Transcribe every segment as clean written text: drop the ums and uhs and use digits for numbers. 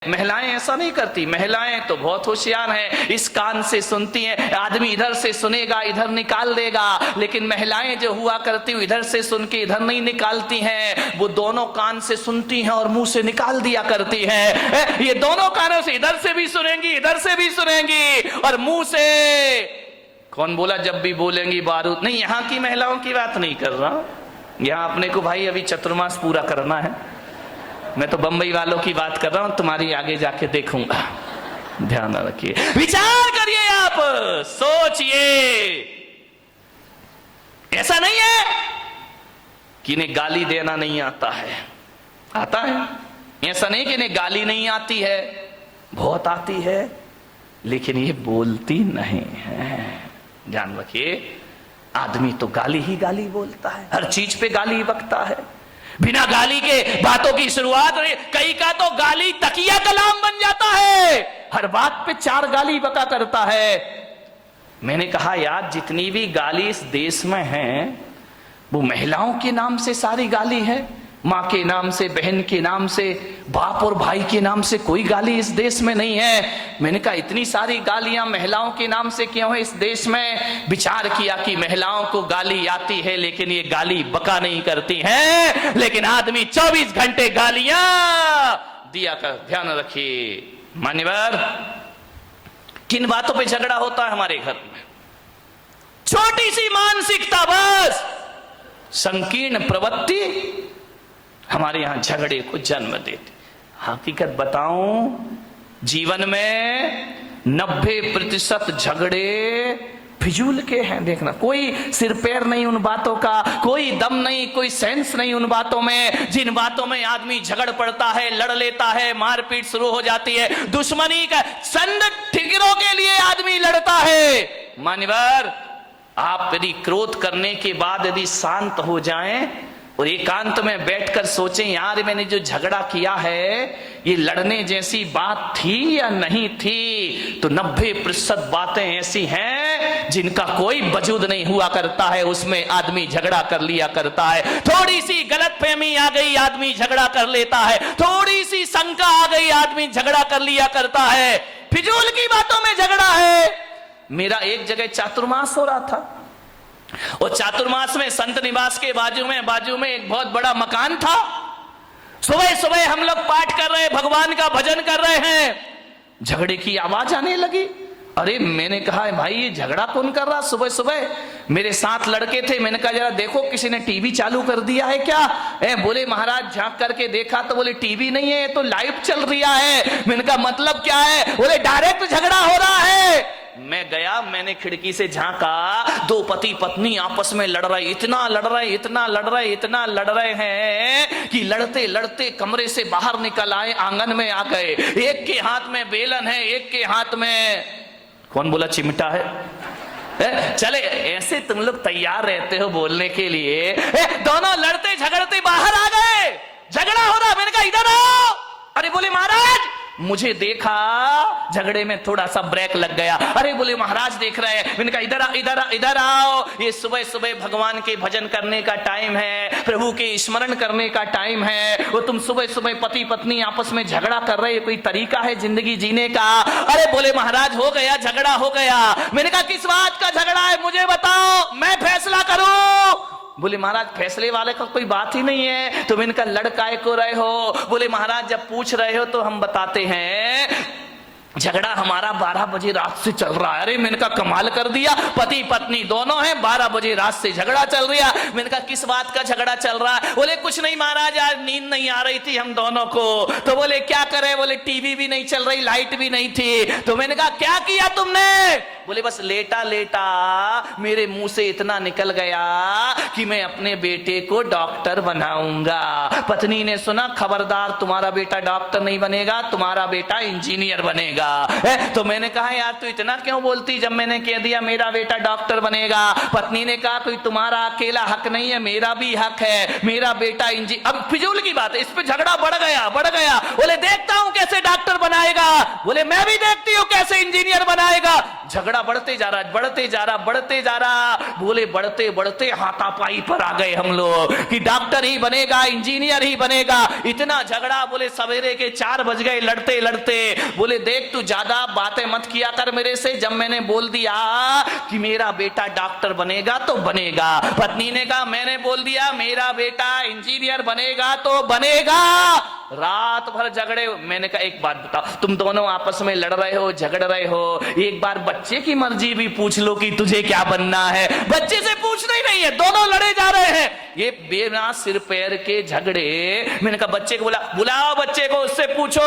महिलाएं ऐसा नहीं करती। महिलाएं तो बहुत होशियार हैं, इस कान से सुनती हैं, आदमी इधर से सुनेगा इधर निकाल देगा, लेकिन महिलाएं जो हुआ करती हुई इधर से सुन के इधर नहीं निकालती हैं, वो दोनों कान से सुनती हैं और मुंह से निकाल दिया करती हैं। ये दोनों कानों से इधर से भी सुनेंगी इधर से भी सुनेंगी और मुंह से। कौन बोला जब भी बोलेंगी बारूद? नहीं, यहाँ की महिलाओं की बात नहीं कर रहा, यहाँ अपने को भाई अभी चतुर्मास पूरा करना है। मैं तो बंबई वालों की बात कर रहा हूं, तुम्हारी आगे जाके देखूंगा। ध्यान रखिए, विचार करिए, आप सोचिए। ऐसा नहीं है कि इन्हें गाली देना नहीं आता है, आता है। ऐसा नहीं कि इन्हें गाली नहीं आती है, बहुत आती है, लेकिन ये बोलती नहीं है। ध्यान रखिए, आदमी तो गाली ही गाली बोलता है, हर चीज पे गाली बकता है, बिना गाली के बातों की शुरुआत। कई का तो गाली तकिया कलाम बन जाता है, हर बात पे 4 गाली बका करता है। मैंने कहा यार, जितनी भी गाली इस देश में है वो महिलाओं के नाम से सारी गाली है, माँ के नाम से, बहन के नाम से, बाप और भाई के नाम से कोई गाली इस देश में नहीं है। मैंने कहा इतनी सारी गालियां महिलाओं के नाम से क्यों है इस देश में? विचार किया कि महिलाओं को गाली आती है लेकिन ये गाली बका नहीं करती हैं, लेकिन आदमी 24 घंटे गालियां दिया कर। ध्यान रखिए मान्यवर, किन बातों पे झगड़ा होता है हमारे घर में? छोटी सी मानसिकता, बस संकीर्ण प्रवृत्ति हमारे यहां झगड़े को जन्म देती। हकीकत बताऊं, जीवन में 90% झगड़े फिजूल के हैं। देखना, कोई सिर पैर नहीं उन बातों का, कोई दम नहीं, कोई सेंस नहीं उन बातों में। जिन बातों में आदमी झगड़ पड़ता है, लड़ लेता है, मारपीट शुरू हो जाती है, दुश्मनी का चंद ठिकरों के लिए आदमी लड़ता है। मान्यवर, आप यदि क्रोध करने के बाद यदि शांत हो जाएं और एकांत में बैठकर सोचें, यार मैंने जो झगड़ा किया है ये लड़ने जैसी बात थी या नहीं थी, तो 90% बातें ऐसी हैं जिनका कोई वजूद नहीं हुआ करता है, उसमें आदमी झगड़ा कर लिया करता है। थोड़ी सी गलतफहमी आ गई, आदमी झगड़ा कर लेता है, थोड़ी सी शंका आ गई, आदमी झगड़ा कर लिया करता है। फिजूल की बातों में झगड़ा है। मेरा एक जगह चातुर्मास हो रहा था, और चातुर्मास में संत निवास के बाजू में एक बहुत बड़ा मकान था। सुबह सुबह हम लोग पाठ कर रहे, भगवान का भजन कर रहे हैं, झगड़े की आवाज आने लगी। अरे मैंने कहा भाई ये झगड़ा कौन कर रहा सुबह सुबह? मेरे साथ लड़के थे, मैंने कहा जरा देखो किसी ने टीवी चालू कर दिया है क्या? बोले महाराज झांक करके देखा तो बोले टीवी नहीं है, ये तो लाइव चल रहा है। मैंने कहा मतलब क्या है? बोले डायरेक्ट झगड़ा हो रहा है। मैं गया, मैंने खिड़की से झांका, 2 पति पत्नी आपस में लड़ रहे, इतना लड़ रहे हैं कि लड़ते लड़ते कमरे से बाहर निकल आए, आंगन में आ गए। एक के हाथ में बेलन है, एक के हाथ में कौन बोला चिमटा है। चले ऐसे तुम लोग तैयार रहते हो बोलने के लिए। दोनों लड़ते झगड़ते बाहर आ गए, झगड़ा हो रहा। मैंने कहा इधर आओ। अरे बोले महाराज, मुझे देखा, झगड़े में थोड़ा सा ब्रेक लग गया। अरे बोले महाराज देख रहे हैं। मैंने कहा इधर आओ, ये सुबह सुबह भगवान के भजन करने का टाइम है, प्रभु के स्मरण करने का टाइम है, वो तुम सुबह सुबह पति पत्नी आपस में झगड़ा कर रहे, कोई तरीका है जिंदगी जीने का? अरे बोले महाराज हो गया, झगड़ा हो गया। मैंने कहा किस बात का झगड़ा है मुझे बताओ, मैं फैसला करूं। बोले महाराज फैसले वाले का कोई बात ही नहीं है, तुम इनका लड़काए को रहे हो। बोले महाराज जब पूछ रहे हो तो हम बताते हैं, झगड़ा हमारा 12 बजे रात से चल रहा है। अरे मैंने कहा कमाल कर दिया, पति पत्नी दोनों हैं, 12 बजे रात से झगड़ा चल रहा। मैंने कहा किस बात का झगड़ा चल रहा है? बोले कुछ नहीं महाराज, आज नींद नहीं आ रही थी हम दोनों को। तो बोले क्या करे? बोले टीवी भी नहीं चल रही, लाइट भी नहीं थी। तो मैंने कहा क्या किया तुमने? बोले बस लेटा लेटा मेरे मुंह से इतना निकल गया कि मैं अपने बेटे को डॉक्टर बनाऊंगा। पत्नी ने सुना, खबरदार तुम्हारा बेटा डॉक्टर नहीं बनेगा, तुम्हारा बेटा इंजीनियर बनेगा। तो मैंने कहा यार तू इतना क्यों बोलती, जब मैंने कह दिया मेरा बेटा डॉक्टर बनेगा। पत्नी ने कहा कोई तुम्हारा अकेला हक नहीं है, मेरा भी हक है, मेरा बेटा अब फिजूल की बात है, इस पे झगड़ा बढ़ गया। बोले देखता हूं कैसे डॉक्टर बनाएगा। बोले मैं भी देखती हूं कैसे इंजीनियर बनाएगा। झगड़ा बढ़ते जा रहा, बढ़ते जा रहा, बढ़ते जा रहा। बोले बढ़ते बढ़ते हाथापाई पर आ गए हम लोग कि डॉक्टर ही बनेगा, इंजीनियर ही बनेगा। इतना झगड़ा, बोले सवेरे के 4 बज गए लड़ते लड़ते। बोले देख तू ज्यादा बातें मत किया कर मेरे से, जब मैंने बोल दिया कि मेरा बेटा डॉक्टर बनेगा तो बनेगा। पत्नी ने कहा मैंने बोल दिया मेरा बेटा इंजीनियर बनेगा तो बनेगा। रात भर झगड़े। मैंने कहा एक बात बताओ, तुम दोनों आपस में लड़ रहे हो, झगड़ रहे हो, एक बार बच्चे की मर्जी भी पूछ लो कि तुझे क्या बनना है। बच्चे से पूछना ही नहीं है, दोनों लड़े जा रहे हैं। ये बिना सिर पैर के झगड़े। मैंने कहा बच्चे को बुलाओ बच्चे को, उससे पूछो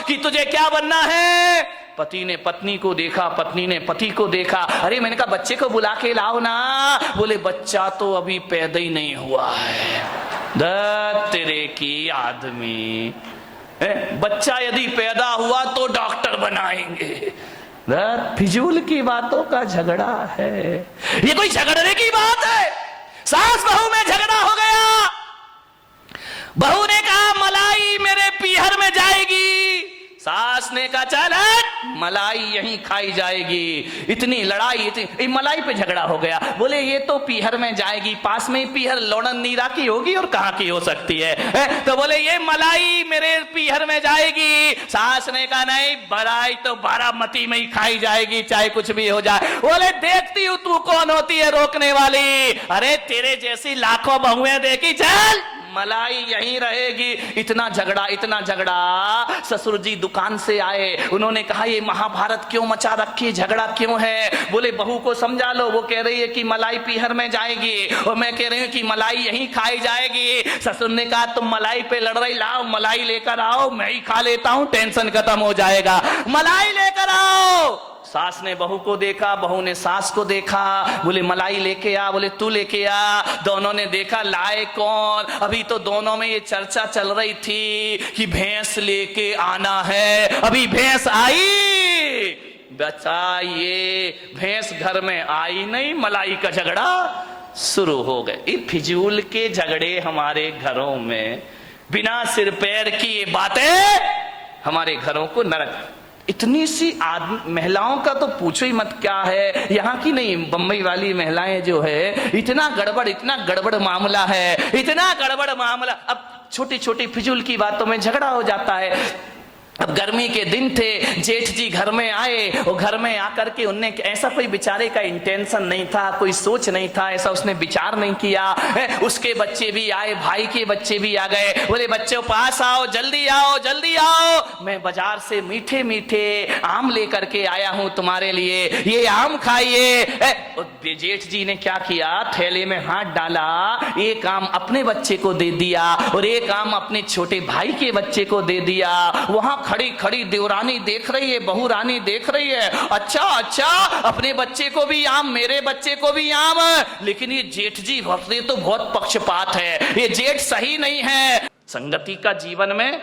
कि तुझे क्या बनना है। पति ने पत्नी को देखा, पत्नी ने पति को देखा। अरे मैंने कहा बच्चे को बुला के लाओ ना। बोले बच्चा तो अभी पैदा ही नहीं हुआ है। तेरे की आदमी, बच्चा यदि पैदा हुआ तो डॉक्टर बनाएंगे। फिजूल की बातों का झगड़ा है। ये कोई झगड़ने की बात है? सास बहू में झगड़ा हो गया। बहू ने कहा मलाई मेरे पीहर में जाएगी। सास ने कहा चल मलाई यहीं खाई जाएगी। इतनी लड़ाई, इतनी मलाई पे झगड़ा हो गया। बोले ये तो पीहर में जाएगी, पास में पीहर लोणन नीरा की होगी और कहां की हो सकती है। तो बोले ये मलाई मेरे पीहर में जाएगी। सास ने कहा नहीं, मलाई तो बारामती में ही खाई जाएगी, चाहे कुछ भी हो जाए। बोले देखती हूं तू कौन होती है रोकने वाली। अरे तेरे जैसी लाखों बहुएं देखी, चल मलाई यहीं रहेगी। इतना झगड़ा, इतना झगड़ा। ससुर जी दुकान से आए, उन्होंने कहा ये महाभारत क्यों मचा रखी, झगड़ा क्यों है। बोले बहू को समझा लो, वो कह रही है कि मलाई पीहर में जाएगी और मैं कह रही हूँ कि मलाई यहीं खाई जाएगी। ससुर ने कहा तुम मलाई पे लड़ रही, लाओ मलाई लेकर आओ, मैं ही खा लेता हूँ, टेंशन खत्म हो जाएगा, मलाई लेकर आओ। सास ने बहू को देखा, बहू ने सास को देखा। बोले मलाई लेके आ, बोले तू लेके आ। दोनों ने देखा लाए कौन। अभी तो दोनों में ये चर्चा चल रही थी कि भैंस लेके आना है। अभी भैंस आई, बचा ये भैंस घर में आई नहीं, मलाई का झगड़ा शुरू हो गए। ये फिजूल के झगड़े हमारे घरों में, बिना सिर पैर की ये बातें हमारे घरों को नरक। इतनी सी महिलाओं का तो पूछो ही मत क्या है। यहाँ की नहीं, बंबई वाली महिलाएं जो है, इतना गड़बड़ मामला है, इतना गड़बड़ मामला। अब छोटी छोटी फिजूल की बातों में झगड़ा हो जाता है। अब गर्मी के दिन थे, जेठ जी घर में आए और घर में आकर के उनने ऐसा कोई बेचारे का इंटेंशन नहीं था, कोई सोच नहीं था, ऐसा उसने विचार नहीं किया। उसके बच्चे भी आए, भाई के बच्चे भी आ गए। बोले बच्चों पास आओ, जल्दी आओ, जल्दी आओ, मैं बाजार से मीठे मीठे आम लेकर के आया हूं तुम्हारे लिए, ये आम खाइए। जेठ जी ने क्या किया, थैले में हाथ डाला, एक आम अपने बच्चे को दे दिया और एक आम अपने छोटे भाई के बच्चे को दे दिया। वहां खड़ी खड़ी देवरानी देख रही है, बहू रानी देख रही है, अच्छा अच्छा अपने बच्चे को भी आम, मेरे बच्चे को भी आम। लेकिन ये जेठ जी भक्ति तो बहुत पक्षपात है, ये जेठ सही नहीं है। संगति का जीवन में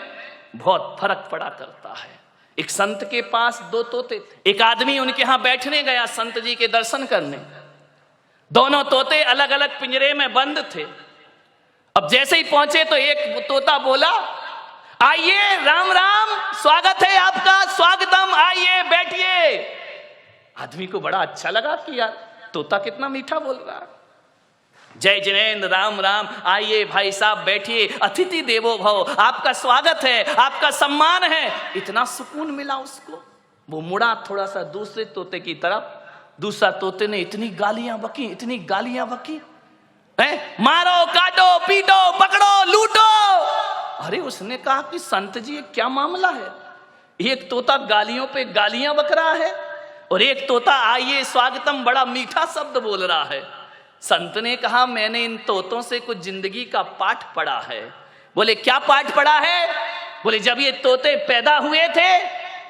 बहुत फर्क पड़ा करता है। एक संत के पास 2 तोते थे। एक आदमी उनके यहां बैठने गया संत जी के दर्शन करने। दोनों तोते अलग अलग पिंजरे में बंद थे। अब जैसे ही पहुंचे तो एक तोता बोला आइए, राम राम, स्वागत है आपका, स्वागतम, आइए बैठिए। आदमी को बड़ा अच्छा लगा कि यार तोता कितना मीठा बोल रहा है। जय जिनेन्द्र, राम राम, आइए भाई साहब बैठिए, अतिथि देवो भव, आपका स्वागत है, आपका सम्मान है। इतना सुकून मिला उसको। वो मुड़ा थोड़ा सा दूसरे तोते की तरफ। दूसरा तोते ने इतनी गालियां बकी, इतनी गालियां बकी, मारो, काटो, पीटो, पकड़ो, लूटो। अरे उसने कहा कि संत जी ये क्या मामला है, एक तोता गालियों पे गालियां बक रहा है और एक तोता आइए स्वागतम बड़ा मीठा शब्द बोल रहा है। संत ने कहा मैंने इन तोतों से कुछ जिंदगी का पाठ पढ़ा है। बोले क्या पाठ पढ़ा है? बोले जब ये तोते पैदा हुए थे,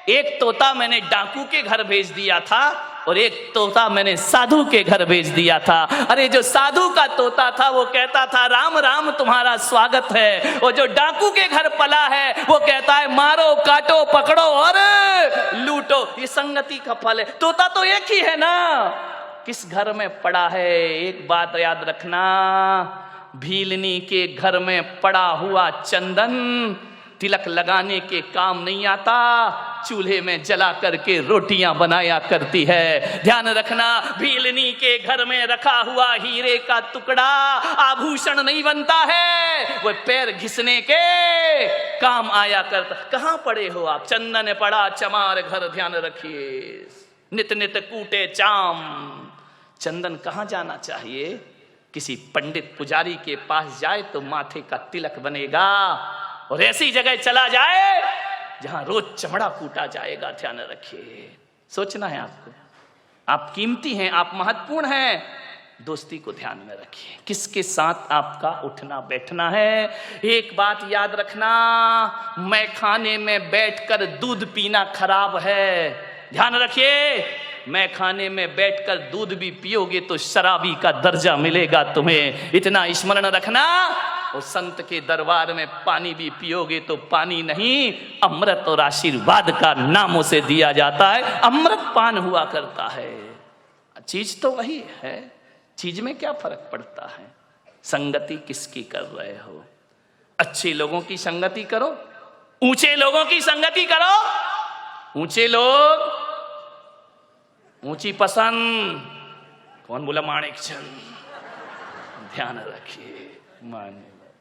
एक तोता मैंने डाकू के घर भेज दिया था और एक तोता मैंने साधु के घर भेज दिया था। अरे जो साधु का तोता था वो कहता था राम राम तुम्हारा स्वागत है, और जो डाकू के घर पला है वो कहता है मारो, काटो, पकड़ो और लूटो। ये संगति का फल है। तोता तो एक ही है ना, किस घर में पड़ा है। एक बात याद रखना, भीलनी के घर में पड़ा हुआ चंदन तिलक लगाने के काम नहीं आता, चूल्हे में जला करके रोटियां बनाया करती है। ध्यान रखना, भीलनी के घर में रखा हुआ हीरे का टुकड़ा आभूषण नहीं बनता है, वो पैर घिसने के काम आया करता। कहां पड़े हो आप? चंदन पड़ा चमार घर, ध्यान रखिए, नित नित कूटे चाम। चंदन कहां जाना चाहिए? किसी पंडित पुजारी के पास जाए तो माथे का तिलक बनेगा, और ऐसी जगह चला जाए जहां रोज चमड़ा कूटा जाएगा। ध्यान रखिए, सोचना है आपको, आप कीमती हैं, आप महत्वपूर्ण हैं। दोस्ती को ध्यान में रखिए, किसके साथ आपका उठना बैठना है। एक बात याद रखना, मैं खाने में बैठकर दूध पीना खराब है। ध्यान रखिए, मैं खाने में बैठकर दूध भी पियोगे तो शराबी का दर्जा मिलेगा तुम्हें, इतना स्मरण रखना। और संत के दरबार में पानी भी पियोगे तो पानी नहीं, अमृत और आशीर्वाद का नाम उसे दिया जाता है, अमृत पान हुआ करता है। चीज तो वही है, चीज में क्या फर्क पड़ता है? संगति किसकी कर रहे हो? अच्छे लोगों की संगति करो, ऊंचे लोगों की संगति करो। ऊंचे लोग, ऊंची पसंद। कौन बोला? माणिक चंद। ध्यान रखिए, माने